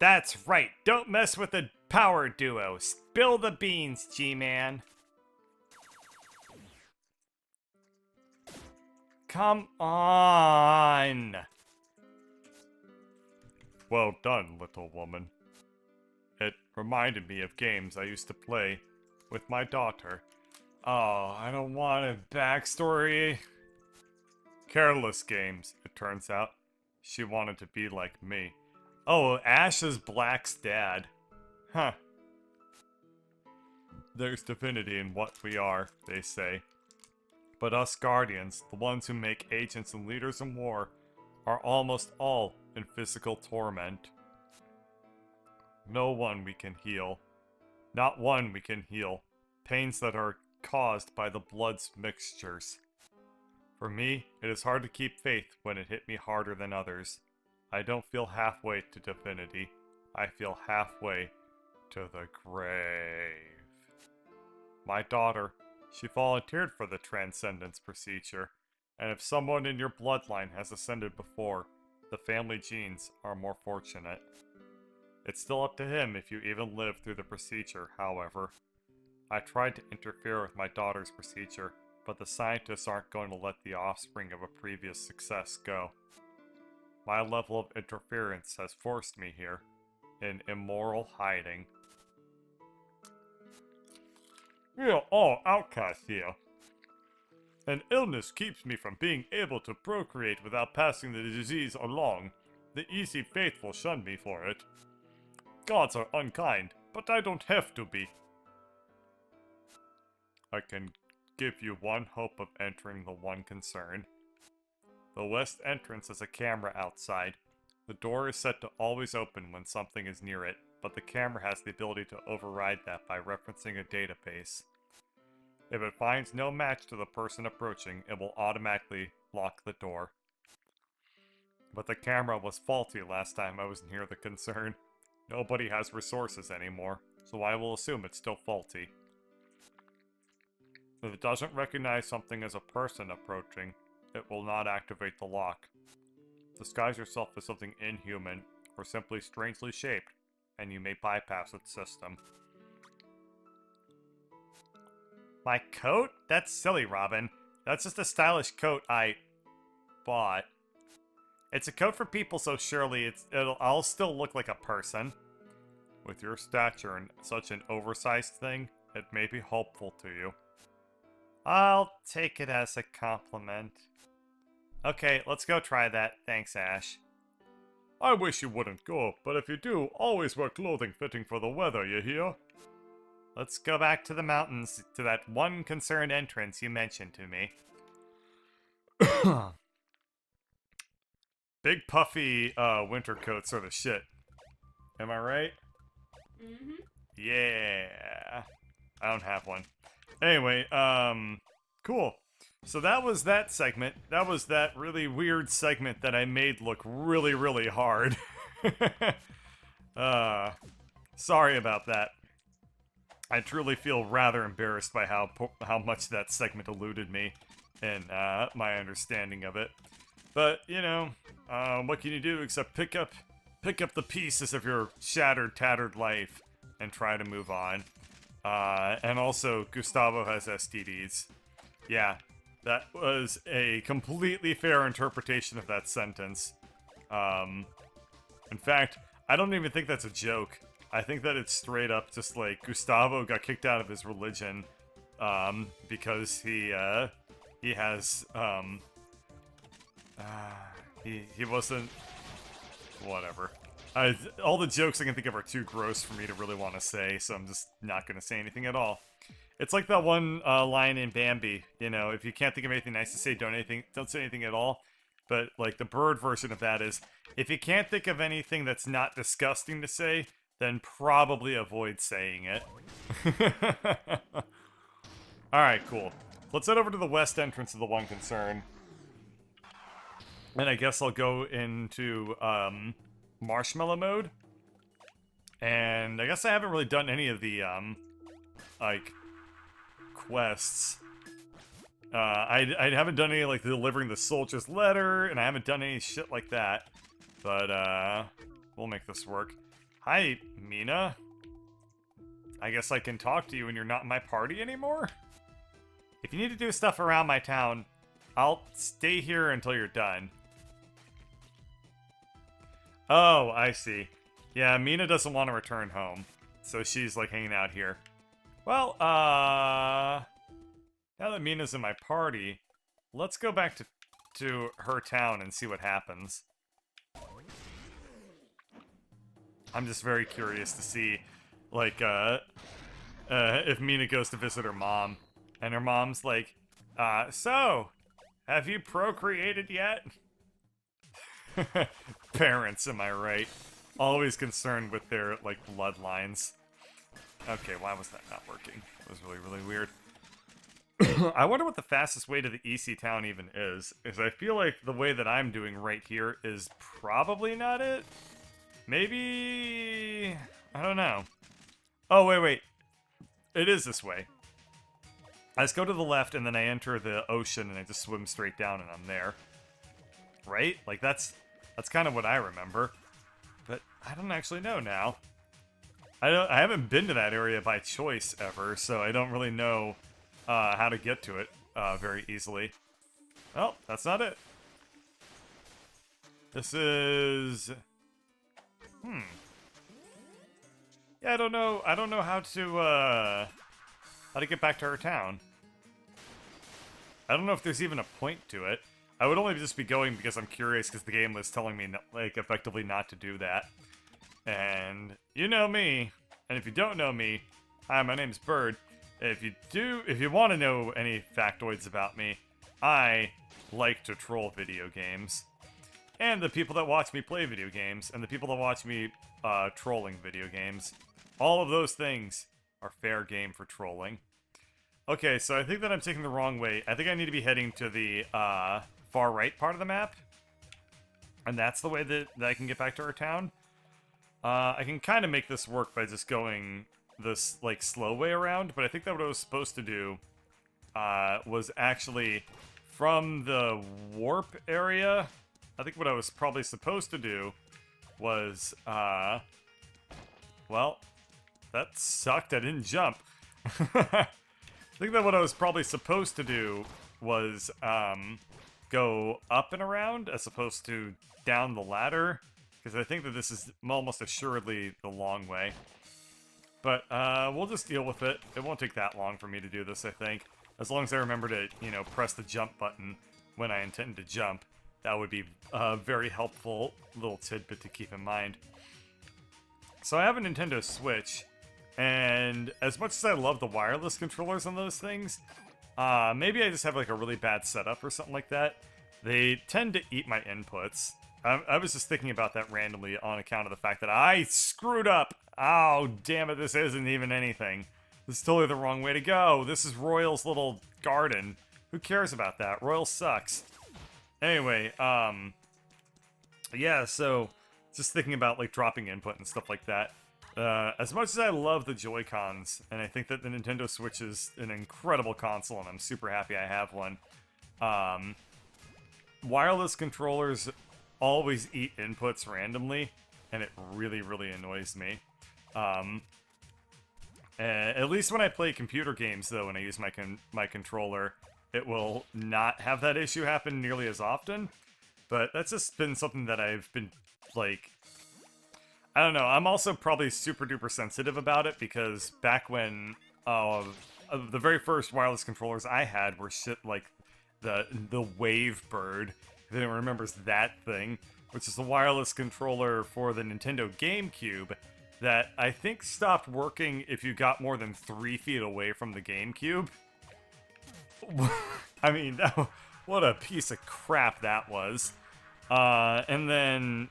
That's right, don't mess with the power duo. Spill the beans, G-Man. Come on! Well done, little woman. It reminded me of games I used to play with my daughter. Oh, I don't want a backstory. Careless games, it turns out. She wanted to be like me. Oh, Ash is Black's dad. Huh. There's divinity in what we are, they say. But us Guardians, the ones who make agents and leaders in war, are almost all in physical torment. No one we can heal. Not one we can heal. Pains that are caused by the blood's mixtures. For me, it is hard to keep faith when it hit me harder than others. I don't feel halfway to divinity. I feel halfway to the grave. My daughter, she volunteered for the Transcendence procedure, and if someone in your bloodline has ascended before, the family genes are more fortunate. It's still up to him if you even live through the procedure, however. I tried to interfere with my daughter's procedure, but the scientists aren't going to let the offspring of a previous success go. My level of interference has forced me here, in immoral hiding. We are all outcasts here. An illness keeps me from being able to procreate without passing the disease along. The easy faithful shun me for it. Gods are unkind, but I don't have to be. I can give you one hope of entering the one concern. The west entrance has a camera outside. The door is set to always open when something is near it, but the camera has the ability to override that by referencing a database. If it finds no match to the person approaching, it will automatically lock the door. But the camera was faulty last time I was near the concern. Nobody has resources anymore, so I will assume it's still faulty. If it doesn't recognize something as a person approaching, it will not activate the lock. Disguise yourself as something inhuman, or simply strangely shaped, and you may bypass its system. My coat? That's silly, Robin. That's just a stylish coat I bought. It's a coat for people, so surely I'll still look like a person. With your stature and such an oversized thing, it may be helpful to you. I'll take it as a compliment. Okay, let's go try that. Thanks, Ash. I wish you wouldn't go, but if you do, always wear clothing fitting for the weather, you hear? Let's go back to the mountains, to that one concerned entrance you mentioned to me. Big puffy winter coats are the shit. Am I right? Mm-hmm. Yeah. I don't have one. Anyway, cool. So that was that segment. That was that really weird segment that I made look really, really hard. Sorry about that. I truly feel rather embarrassed by how much that segment eluded me and my understanding of it. But, you know, what can you do except pick up the pieces of your shattered, tattered life and try to move on. And also, Gustavo has STDs. Yeah, that was a completely fair interpretation of that sentence. In fact, I don't even think that's a joke. I think that it's straight up just like Gustavo got kicked out of his religion because he has he wasn't whatever. All the jokes I can think of are too gross for me to really want to say, so I'm just not going to say anything at all. It's like that one line in Bambi, you know, if you can't think of anything nice to say, don't say anything at all. But like the bird version of that is, if you can't think of anything that's not disgusting to say, then probably avoid saying it. Alright, cool. Let's head over to the west entrance of the one concern. And I guess I'll go into marshmallow mode. And I guess I haven't really done any of the like quests. I haven't done any like delivering the soldier's letter, and I haven't done any shit like that. But we'll make this work. Hi, Mina. I guess I can talk to you when you're not in my party anymore? If you need to do stuff around my town, I'll stay here until you're done. Oh, I see. Yeah, Mina doesn't want to return home, so she's like hanging out here. Well, now that Mina's in my party, let's go back to her town and see what happens. I'm just very curious to see, like, if Mina goes to visit her mom, and her mom's like, so, have you procreated yet? Parents, am I right? Always concerned with their, like, bloodlines. Okay, why was that not working? It was really, really weird. I wonder what the fastest way to the EC town even is I feel like the way that I'm doing right here is probably not it. Maybe... I don't know. Oh, wait. It is this way. I just go to the left and then I enter the ocean and I just swim straight down and I'm there. Right? Like, that's kind of what I remember. But I don't actually know now. I haven't been to that area by choice ever, so I don't really know how to get to it very easily. Oh, that's not it. This is... Yeah, I don't know how to get back to her town. I don't know if there's even a point to it. I would only just be going because I'm curious because the game was telling me, like, effectively not to do that. And you know me, and if you don't know me, hi, my name's Bird. If you want to know any factoids about me, I like to troll video games. And the people that watch me play video games, and the people that watch me trolling video games, all of those things are fair game for trolling. Okay, so I think that I'm taking the wrong way. I think I need to be heading to the far right part of the map. And that's the way that I can get back to our town. I can kind of make this work by just going this, like, slow way around, but I think that what I was supposed to do was actually from the warp area. I think what I was probably supposed to do was, well, that sucked. I didn't jump. I think that what I was probably supposed to do was, go up and around as opposed to down the ladder, because I think that this is almost assuredly the long way. But, we'll just deal with it. It won't take that long for me to do this, I think. As long as I remember to, you know, press the jump button when I intend to jump. That would be a very helpful little tidbit to keep in mind. So I have a Nintendo Switch, and as much as I love the wireless controllers on those things, maybe I just have, like, a really bad setup or something like that. They tend to eat my inputs. I was just thinking about that randomly on account of the fact that I screwed up. Oh, damn it, this isn't even anything. This is totally the wrong way to go. This is Royal's little garden. Who cares about that? Royal sucks. Anyway, yeah, so just thinking about, like, dropping input and stuff like that. As much as I love the Joy-Cons, and I think that the Nintendo Switch is an incredible console, and I'm super happy I have one, wireless controllers always eat inputs randomly, and it really, really annoys me. At least when I play computer games, though, when I use my controller, it will not have that issue happen nearly as often. But that's just been something that I've been, like... I don't know, I'm also probably super duper sensitive about it, because back when the very first wireless controllers I had were shit like the Wavebird, if anyone remembers that thing, which is the wireless controller for the Nintendo GameCube that I think stopped working if you got more than 3 feet away from the GameCube. I mean, what a piece of crap that was. And then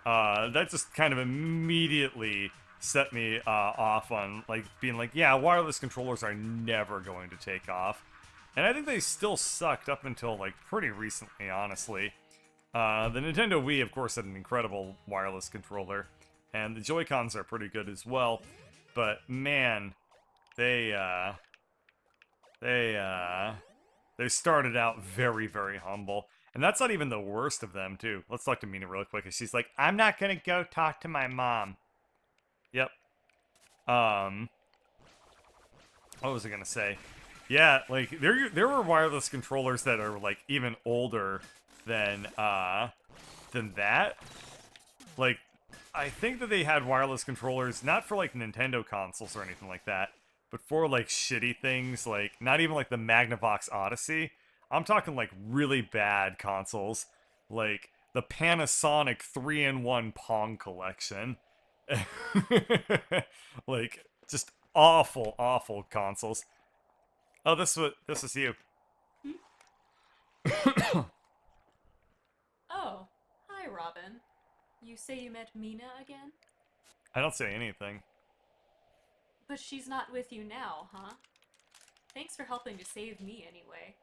that just kind of immediately set me off on, like, being like, yeah, wireless controllers are never going to take off. And I think they still sucked up until, like, pretty recently, honestly. The Nintendo Wii, of course, had an incredible wireless controller, and the Joy-Cons are pretty good as well. But, man, they started out very, very humble. And that's not even the worst of them, too. Let's talk to Mina real quick. She's like, I'm not gonna go talk to my mom. Yep. What was I gonna say? Yeah, like there were wireless controllers that are like even older than that. Like, I think that they had wireless controllers not for like Nintendo consoles or anything like that, but for like shitty things, like not even like the Magnavox Odyssey. I'm talking like really bad consoles, like the Panasonic 3-in-1 Pong collection. Like just awful, awful consoles. Oh, this is you. Oh, hi, Robin. You say you met Mina again? I don't say anything. But she's not with you now, huh? Thanks for helping to save me anyway.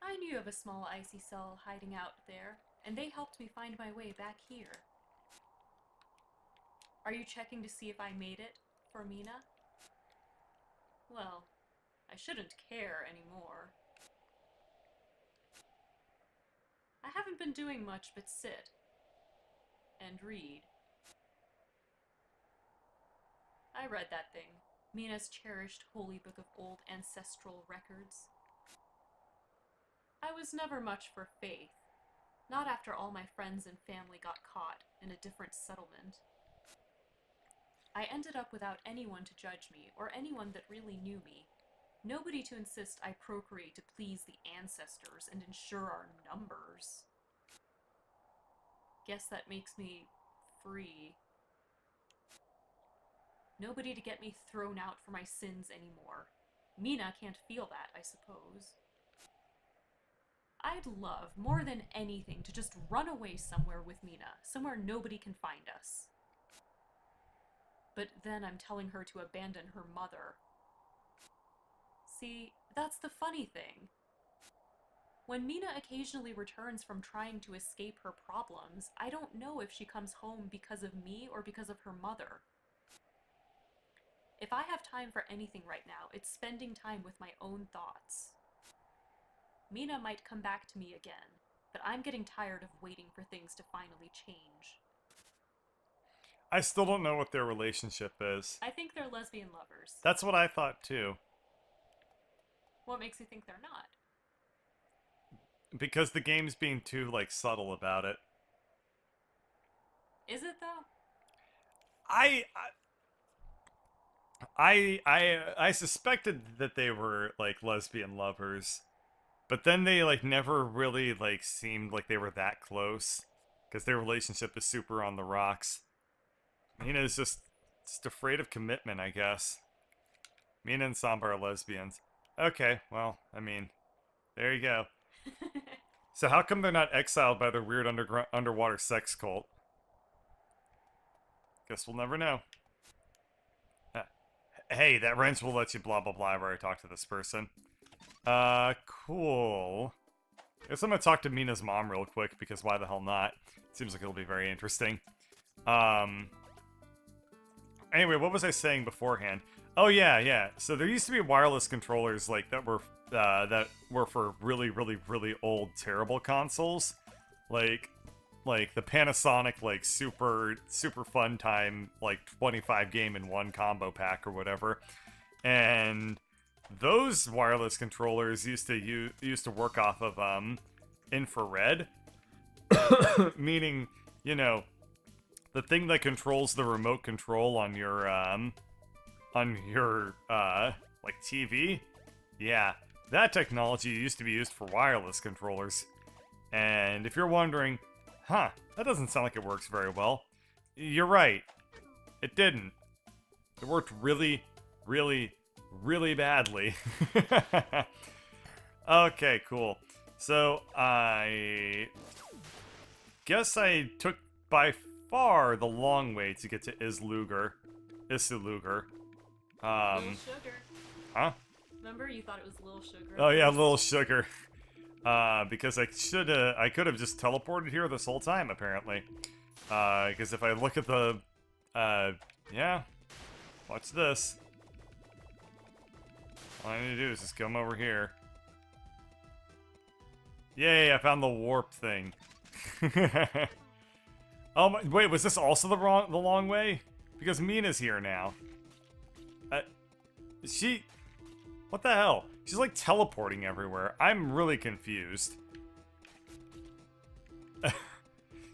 I knew of a small icy cell hiding out there, and they helped me find my way back here. Are you checking to see if I made it for Mina? Well, I shouldn't care anymore. I haven't been doing much but sit and read. I read that thing, Mina's cherished holy book of old ancestral records. I was never much for faith, not after all my friends and family got caught in a different settlement. I ended up without anyone to judge me, or anyone that really knew me. Nobody to insist I procreate to please the ancestors and ensure our numbers. Guess that makes me free. Nobody to get me thrown out for my sins anymore. Mina can't feel that, I suppose. I'd love, more than anything, to just run away somewhere with Mina, somewhere nobody can find us. But then I'm telling her to abandon her mother. See, that's the funny thing. When Mina occasionally returns from trying to escape her problems, I don't know if she comes home because of me or because of her mother. If I have time for anything right now, it's spending time with my own thoughts. Mina might come back to me again, but I'm getting tired of waiting for things to finally change. I still don't know what their relationship is. I think they're lesbian lovers. That's what I thought too. What makes you think they're not? Because the game's being too like subtle about it. Is it though? I I suspected that they were like lesbian lovers, but then they like never really like seemed like they were that close because their relationship is super on the rocks. Mina's just afraid of commitment, I guess. Mina and Samba are lesbians. Okay, well, I mean, there you go. So how come they're not exiled by their weird underwater sex cult? Guess we'll never know. Uh, hey, that wrench will let you blah blah blah. I've already talked to this person. Cool. Guess I'm gonna talk to Mina's mom real quick because why the hell not? Seems like it'll be very interesting. Anyway, what was I saying beforehand? Oh yeah. So there used to be wireless controllers like that were for really, really, really old, terrible consoles, like the Panasonic like super fun time like 25 game in one combo pack or whatever, and those wireless controllers used to work off of infrared, meaning the thing that controls the remote control on your like TV. Yeah, that technology used to be used for wireless controllers. And if you're wondering, huh, that doesn't sound like it works very well, you're right. It didn't. It worked really, really, really badly. Okay, cool. So I guess I took by far the long way to get to Islugar. Little sugar. Huh? Remember you thought it was little sugar? Oh yeah, little sugar. Because I could have just teleported here this whole time, apparently. Because if I look at the, yeah, watch this. All I need to do is just come over here. Yay, I found the warp thing. Oh my, wait, was this also the long way? Because Mina's here now. She... What the hell? She's like teleporting everywhere. I'm really confused.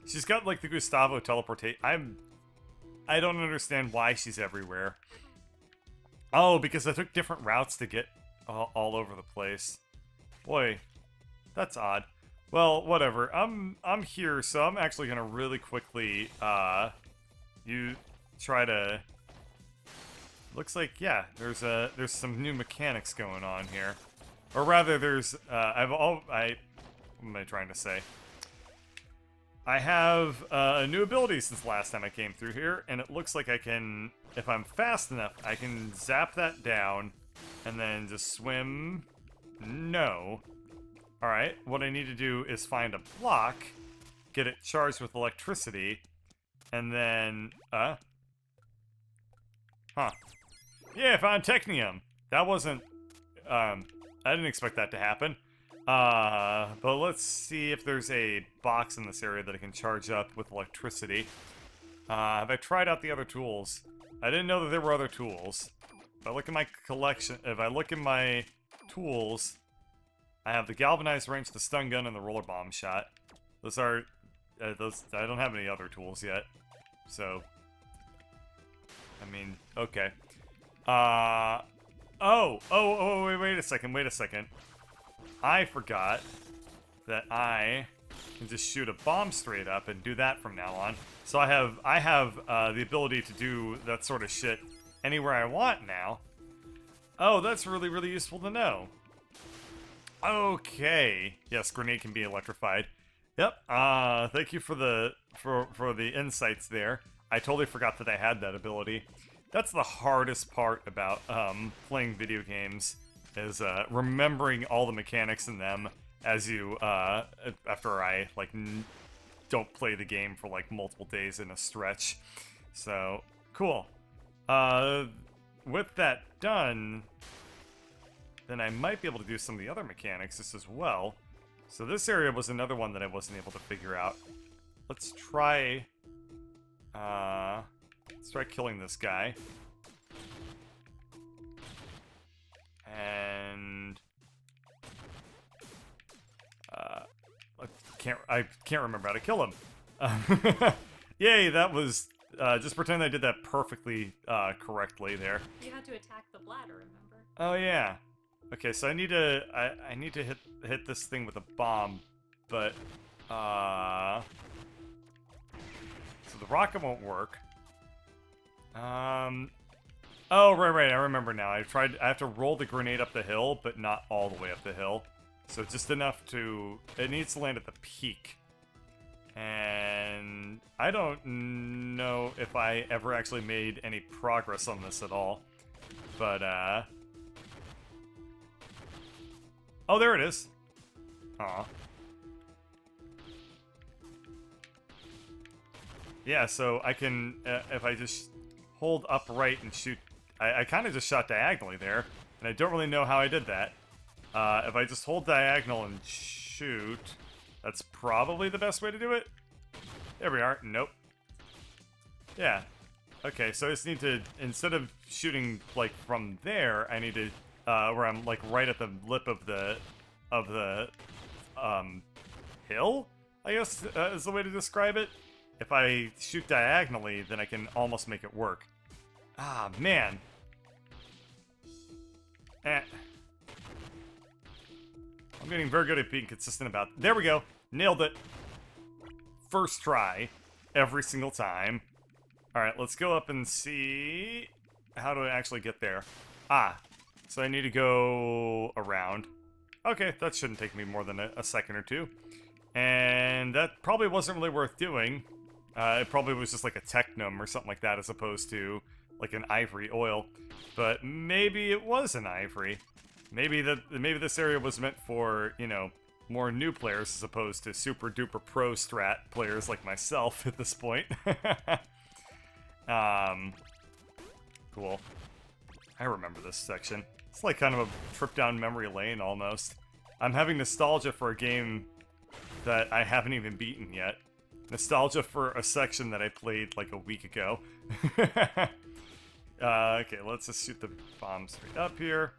She's got like the Gustavo teleportate. I don't understand why she's everywhere. Oh, because I took different routes to get all over the place. Boy, that's odd. Well, whatever. I'm here, so I'm actually gonna really quickly you try to. Looks like, yeah, there's some new mechanics going on here, or rather, there's what am I trying to say? I have a new ability since last time I came through here, and it looks like I can, if I'm fast enough, I can zap that down, and then just swim. No. All right. What I need to do is find a block, get it charged with electricity, and then yeah, I found Technium. That wasn't, I didn't expect that to happen. But let's see if there's a box in this area that I can charge up with electricity. Have I tried out the other tools? I didn't know that there were other tools. If I look at my collection, if I look at my tools, I have the galvanized wrench, the stun gun, and the roller bomb shot. Those are, I don't have any other tools yet. So, I mean, okay. Wait a second. I forgot that I can just shoot a bomb straight up and do that from now on. So I have the ability to do that sort of shit anywhere I want now. Oh, that's really, really useful to know. Okay. Yes, grenade can be electrified. Yep. Thank you for the insights there. I totally forgot that I had that ability. That's the hardest part about playing video games, is remembering all the mechanics in them as you after I like don't play the game for like multiple days in a stretch. So cool. With that done, then I might be able to do some of the other mechanics just as well. So this area was another one that I wasn't able to figure out. Let's try killing this guy. And I can't remember how to kill him. Yay, that was just pretend I did that perfectly correctly there. You had to attack the bladder, remember? Oh yeah. Okay, so I need to hit this thing with a bomb, but so the rocket won't work. Oh, right, I remember now. I have to roll the grenade up the hill, but not all the way up the hill. So just enough to, it needs to land at the peak. And I don't know if I ever actually made any progress on this at all. But, oh, there it is. Aw. Yeah, so I can, if I just hold upright and shoot, I kind of just shot diagonally there, and I don't really know how I did that. If I just hold diagonal and shoot, that's probably the best way to do it. There we are. Nope. Yeah. Okay, so I just need to, instead of shooting, like, from there, I need to, where I'm, like, right at the lip of the hill, I guess, is the way to describe it. If I shoot diagonally, then I can almost make it work. Ah, man. I'm getting very good at being consistent about... There we go. Nailed it. First try. Every single time. Alright, let's go up and see... How do I actually get there? Ah. So I need to go around. Okay, that shouldn't take me more than a second or two. And that probably wasn't really worth doing. It probably was just like a technum or something like that, as opposed to like an ivory oil. But maybe it was an ivory. Maybe this area was meant for, you know, more new players as opposed to super duper pro strat players like myself at this point. Cool. I remember this section. It's like kind of a trip down memory lane almost. I'm having nostalgia for a game that I haven't even beaten yet. Nostalgia for a section that I played like a week ago. Okay, let's just shoot the bomb straight up here,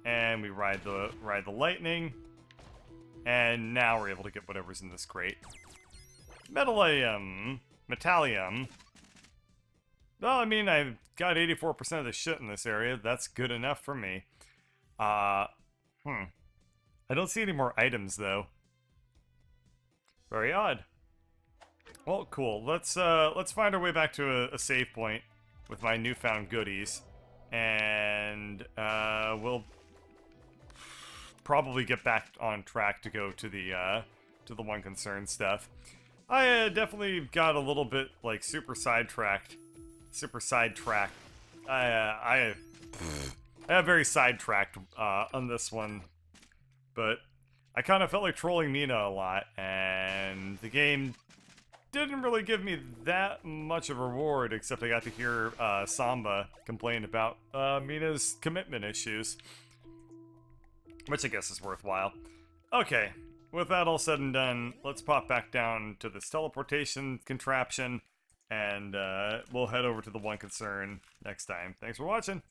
and we ride the lightning, and now we're able to get whatever's in this crate. Metallium. Well, I mean, I've got 84% of the shit in this area. That's good enough for me. I don't see any more items, though. Very odd. Well, cool. Let's find our way back to a save point with my newfound goodies, and we'll probably get back on track to go to the one concern stuff. I definitely got a little bit like super sidetracked. I have very sidetracked on this one, but I kind of felt like trolling Mina a lot, and the game didn't really give me that much of a reward, except I got to hear Samba complain about Mina's commitment issues, which I guess is worthwhile. Okay, with that all said and done, let's pop back down to this teleportation contraption, and we'll head over to the one concern next time. Thanks for watching!